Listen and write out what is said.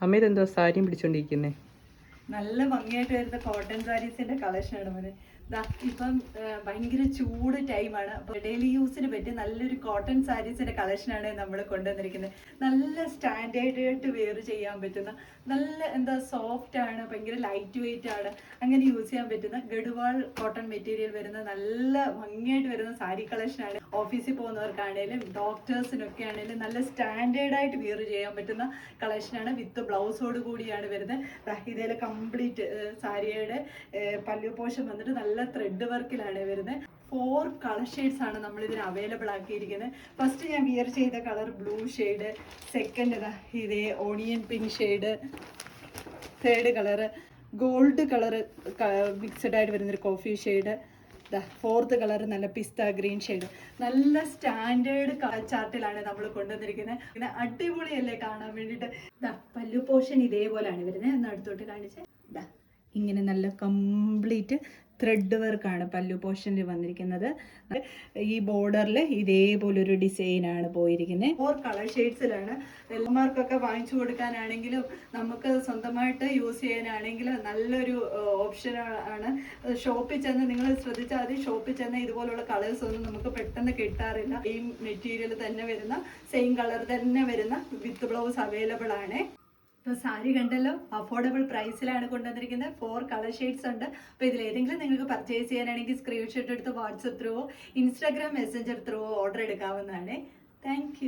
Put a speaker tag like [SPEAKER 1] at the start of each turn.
[SPEAKER 1] അമ്മ ഇതെന്തോ സാരിയും പിടിച്ചോണ്ടിരിക്കുന്നേ?
[SPEAKER 2] നല്ല ഭംഗിയായിട്ട് വരുന്ന കോട്ടൺ സാരീസിന്റെ കളക്ഷനാണ് മോനെ. ഇപ്പം ഭയങ്കര ചൂട് ടൈമാണ്. അപ്പോൾ ഡെയിലി യൂസിന് പറ്റിയ നല്ലൊരു കോട്ടൺ സാരീസിന്റെ കളക്ഷനാണ് നമ്മൾ കൊണ്ടുവന്നിരിക്കുന്നത്. നല്ല സ്റ്റാൻഡേർഡ് ആയിട്ട് വെയർ ചെയ്യാൻ പറ്റുന്ന, നല്ല എന്താ സോഫ്റ്റ് ആണ്, ഭയങ്കര ലൈറ്റ് വെയിറ്റ് ആണ്, അങ്ങനെ യൂസ് ചെയ്യാൻ പറ്റുന്ന ഗഡ്വാൾ കോട്ടൺ മെറ്റീരിയൽ വരുന്ന നല്ല ഭംഗിയായിട്ട് വരുന്ന സാരി കളക്ഷനാണ്. ഓഫീസിൽ പോകുന്നവർക്കാണേലും ഡോക്ടേഴ്സിനൊക്കെ ആണെങ്കിലും നല്ല സ്റ്റാൻഡേർഡ് ആയിട്ട് വെയർ ചെയ്യാൻ പറ്റുന്ന കളക്ഷനാണ്. വിത്ത് ബ്ലൗസോട് കൂടിയാണ് വരുന്നത്. ഇതിൽ കംപ്ലീറ്റ് സാരിയുടെ പല്ലു പോഷൻ വന്നിട്ട് നല്ല ത്രെഡ് വർക്കിലാണ് വരുന്നത്. 4 കളർ ഷെയ്ഡ്സ് ആണ് നമ്മൾ ഇതിന് അവൈലബിൾ ആക്കിയിരിക്കുന്നത്. ഫസ്റ്റ് ഞാൻ വിയർ ചെയ്ത കളർ ബ്ലൂ ഷെയ്ഡ്, സെക്കൻഡ് ഇതേ onion pink shade, third colour gold colour mixed ആയിട്ട് വരുന്നൊരു കോഫി ഷെയ്ഡ്, ഫോർത്ത് കളർ നല്ല പിസ്ത ഗ്രീൻ ഷെയ്ഡ്. നല്ല സ്റ്റാൻഡേർഡ് ചാർട്ടിലാണ് നമ്മൾ കൊണ്ടുവന്നിരിക്കുന്നത്. പിന്നെ അടിപൊളിയല്ലേ കാണാൻ വേണ്ടിയിട്ട്. പല്ലു പോർഷൻ ഇതേപോലെയാണ് വരുന്നത്. ഒന്ന് അടുത്തോട്ട് കാണിച്ച്. ഇങ്ങനെ നല്ല കംപ്ലീറ്റ് ത്രെഡ് വർക്കാണ് പല്ലു പോർഷനിൽ വന്നിരിക്കുന്നത്. ഈ ബോർഡറിൽ ഇതേപോലൊരു ഡിസൈനാണ് പോയിരിക്കുന്നത്. 4 കളർ ഷെയ്ഡ്സിലാണ്. എല്ലാവർക്കൊക്കെ വാങ്ങിച്ചു കൊടുക്കാനാണെങ്കിലും നമുക്ക് സ്വന്തമായിട്ട് യൂസ് ചെയ്യാനാണെങ്കിലും നല്ലൊരു ഓപ്ഷൻ ആണ്. ഷോപ്പിൽ ചെന്ന് നിങ്ങൾ ശ്രദ്ധിച്ചാൽ മതി, ഷോപ്പിൽ ചെന്ന് ഇതുപോലുള്ള കളേഴ്സ് ഒന്നും നമുക്ക് പെട്ടെന്ന് കിട്ടാറില്ല. ഈ മെറ്റീരിയൽ തന്നെ വരുന്ന, സെയിം കളർ തന്നെ വരുന്ന വിത്ത് ബ്ലൗസ് അവൈലബിൾ ആണ്. ഇപ്പോൾ സാരി കണ്ടല്ലോ, അഫോർഡബിൾ പ്രൈസിലാണ് കൊണ്ടുവന്നിരിക്കുന്നത്. 4 കളർ ഷെയ്ഡ്സ് ഉണ്ട്. അപ്പോൾ ഇതിലേതെങ്കിലും നിങ്ങൾക്ക് പർച്ചേസ് ചെയ്യാനാണെങ്കിൽ സ്ക്രീൻഷോട്ട് എടുത്ത് വാട്സപ്പ് ത്രൂവോ ഇൻസ്റ്റാഗ്രാം മെസ്സഞ്ചർ ത്രൂവോ ഓർഡർ എടുക്കാവുന്നതാണ്. താങ്ക്